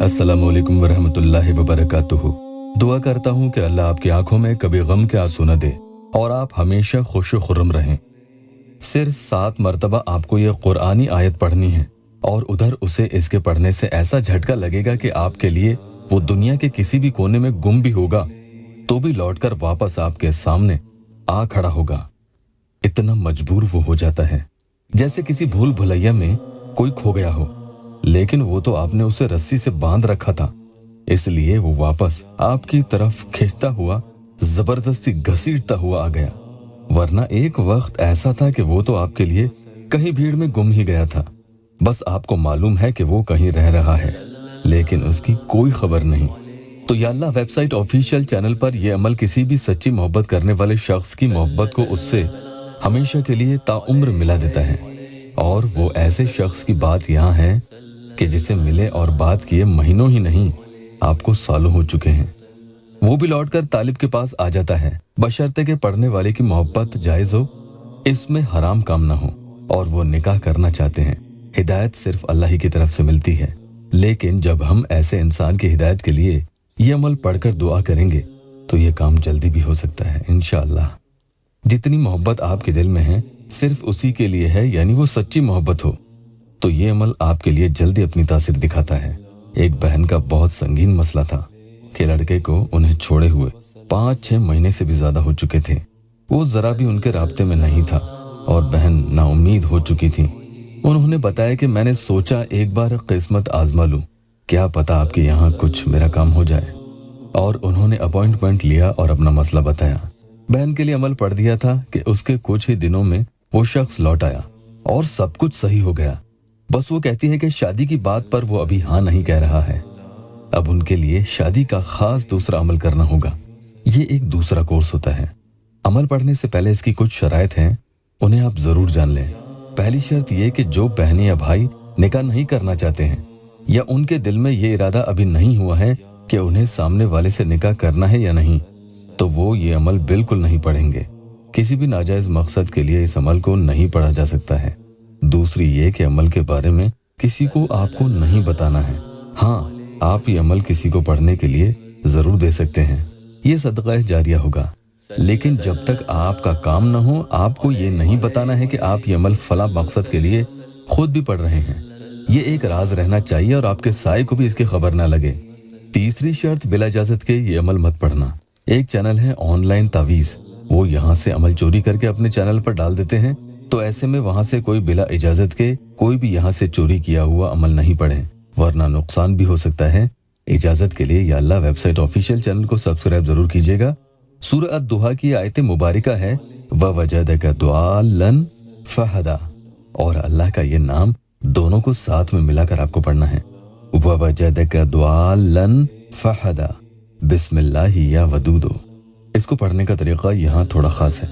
अस्सलामु अलैकुम वरहमतुल्लाहि वबरकातुहू। दुआ करता हूँ कि अल्लाह आपकी आंखों में कभी गम के आंसू न दे और आप हमेशा खुश खुर्रम रहें। सिर्फ 7 मरतबा आपको ये कुरानी आयत पढ़नी है और उधर उसे इसके पढ़ने से ऐसा झटका लगेगा कि आपके लिए वो दुनिया के किसी भी कोने में गुम भी होगा तो भी लौटकर वापस आपके सामने आ खड़ा होगा। इतना मजबूर वो हो जाता है जैसे किसी भूल भुलैया में कोई खो गया हो, लेकिन वो तो आपने उसे रस्सी से बांध रखा था, इसलिए वो वापस आपकी तरफ खींचता हुआ जबरदस्ती घसीटता हुआ आ गया। वरना एक वक्त ऐसा था कि वो तो आपके लिए कहीं भीड़ में गुम ही गया था। बस आपको मालूम है कि वो कहीं रह रहा है, लेकिन उसकी कोई खबर नहीं। तो या अल्लाह वेबसाइट ऑफिशियल चैनल पर यह अमल किसी भी सच्ची मोहब्बत करने वाले शख्स की मोहब्बत को उससे हमेशा के लिए ताउम्र मिला देता है। और वो ऐसे शख्स की बात यहाँ है कि जिसे मिले और बात किए महीनों ही नहीं आपको सालों हो चुके हैं। वो भी लौटकर तालिब के पास आ जाता है, बशर्ते के पढ़ने वाले की मोहब्बत जायज हो, इसमें हराम काम ना हो और वो निकाह करना चाहते हैं। हिदायत सिर्फ अल्लाह ही की तरफ से मिलती है, लेकिन जब हम ऐसे इंसान की हिदायत के लिए ये अमल पढ़कर दुआ करेंगे तो ये काम जल्दी भी हो सकता है इंशाअल्लाह। जितनी मोहब्बत आपके दिल में है सिर्फ उसी के लिए है, यानी वो सच्ची मोहब्बत हो, तो ये अमल आपके लिए जल्दी अपनी तासीर दिखाता है। एक बहन का बहुत संगीन मसला था कि लड़के को उन्हें छोड़े हुए 5-6 महीने से भी ज्यादा हो चुके थे। वो जरा भी उनके राब्ते में नहीं था और बहन नाउम्मीद हो चुकी थी। उन्होंने बताया कि मैंने सोचा एक बार किस्मत आजमा लूं, क्या पता आपके यहाँ कुछ मेरा काम हो जाए। और उन्होंने अपॉइंटमेंट लिया और अपना मसला बताया। बहन के लिए अमल पढ़ दिया था कि उसके कुछ ही दिनों में वो शख्स लौट आया और सब कुछ सही हो गया। बस वो कहती है कि शादी की बात पर वो अभी हाँ नहीं कह रहा है। अब उनके लिए शादी का खास दूसरा अमल करना होगा। ये एक दूसरा कोर्स होता है। अमल पढ़ने से पहले इसकी कुछ शराइत हैं, उन्हें आप जरूर जान लें। पहली शर्त ये कि जो बहनें या भाई निकाह नहीं करना चाहते हैं या उनके दिल में ये इरादा अभी नहीं हुआ है कि उन्हें सामने वाले से निकाह करना है या नहीं, तो वो ये अमल बिल्कुल नहीं पढ़ेंगे। किसी भी नाजायज मकसद के लिए इस अमल को नहीं पढ़ा जा सकता है। दूसरी ये कि अमल के बारे में किसी को आपको नहीं बताना है। हाँ, आप ये अमल किसी को पढ़ने के लिए जरूर दे सकते हैं, ये सदका जारिया होगा, लेकिन जब तक आपका काम न हो आपको ये नहीं बताना है कि आप ये अमल फला मकसद के लिए खुद भी पढ़ रहे हैं। ये एक राज रहना चाहिए और आपके साए को भी इसकी खबर ना लगे। तीसरी शर्त, बिला इजाजत के ये अमल मत पढ़ना। एक चैनल है ऑनलाइन तावीज, वो यहाँ से अमल चोरी करके अपने चैनल पर डाल देते हैं, तो ऐसे में वहां से कोई बिला इजाजत के कोई भी यहाँ से चोरी किया हुआ अमल नहीं पढ़े, वरना नुकसान भी हो सकता है। इजाजत के लिए या अल्लाह वेबसाइट ऑफिशियल चैनल को सब्सक्राइब जरूर कीजिएगा। सूरह अद-दुहा की आयत मुबारिका है ववजदका दुआलन फहदा, और अल्लाह का ये नाम दोनों को साथ में मिलाकर आपको पढ़ना है। ववजदका दुआलन फहदा बिस्मिल्लाहि या वदूदो। इसको पढ़ने का तरीका यहाँ थोड़ा खास है।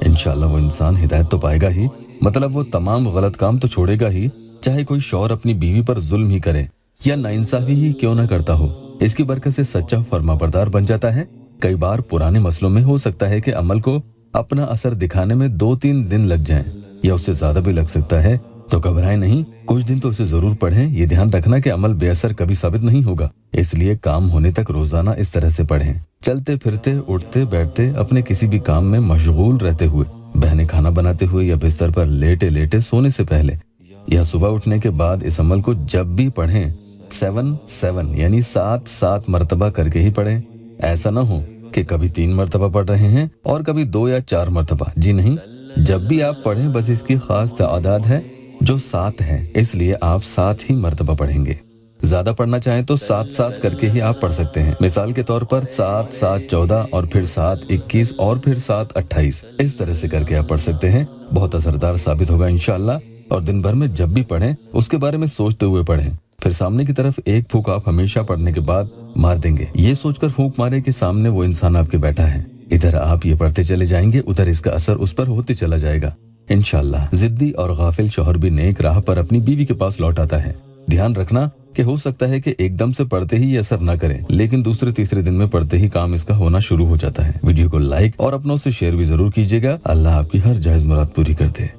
इंशाअल्लाह वो इंसान हिदायत तो पाएगा ही, मतलब वो तमाम गलत काम तो छोड़ेगा ही, चाहे कोई शौहर अपनी बीवी पर जुल्म ही करे या नाइंसाफी ही क्यों ना करता हो। इसकी बरकत से सच्चा फरमाबरदार बन जाता है। कई बार पुराने मसलों में हो सकता है कि अमल को अपना असर दिखाने में 2-3 दिन लग जाएं या उससे ज्यादा भी लग सकता है, तो घबराएं नहीं, कुछ दिन तो उसे जरूर पढ़ें। ये ध्यान रखना कि अमल बेअसर कभी साबित नहीं होगा, इसलिए काम होने तक रोजाना इस तरह से पढ़ें। चलते फिरते, उठते बैठते, अपने किसी भी काम में मशगूल रहते हुए, बहनें खाना बनाते हुए या बिस्तर पर लेटे लेटे सोने से पहले या सुबह उठने के बाद इस अमल को जब भी पढ़ें 7-7 यानी 7 मरतबा करके ही पढ़ें। ऐसा ना हो कि कभी 3 मरतबा पढ़ रहे हैं और कभी 2 या 4 मरतबा। जी नहीं, जब भी आप पढ़ें बस इसकी खास तादाद है जो 7 है, इसलिए आप 7 ही मरतबा पढ़ेंगे। ज्यादा पढ़ना चाहें तो 7-7 करके ही आप पढ़ सकते हैं। मिसाल के तौर पर 7-7-14 और फिर 7-21 और फिर 7-28, इस तरह से करके आप पढ़ सकते हैं। बहुत असरदार साबित होगा इंशाअल्लाह। और दिन भर में जब भी पढ़ें उसके बारे में सोचते हुए पढ़ें। फिर सामने की तरफ एक फूंक आप हमेशा पढ़ने के बाद मार देंगे। ये सोचकर फूंक मारे कि सामने वो इंसान आपके बैठा है। इधर आप ये पढ़ते चले जाएंगे, उधर इसका असर उस पर होते चला जाएगा इंशाअल्लाह। जिद्दी और गाफिल शौहर भी नेक राह पर अपनी बीवी के पास लौट आता है। ध्यान रखना कि हो सकता है कि एकदम से पढ़ते ही ये असर न करे, लेकिन दूसरे तीसरे दिन में पढ़ते ही काम इसका होना शुरू हो जाता है। वीडियो को लाइक और अपनों से शेयर भी जरूर कीजिएगा। अल्लाह आपकी हर जायज मुराद पूरी कर दे।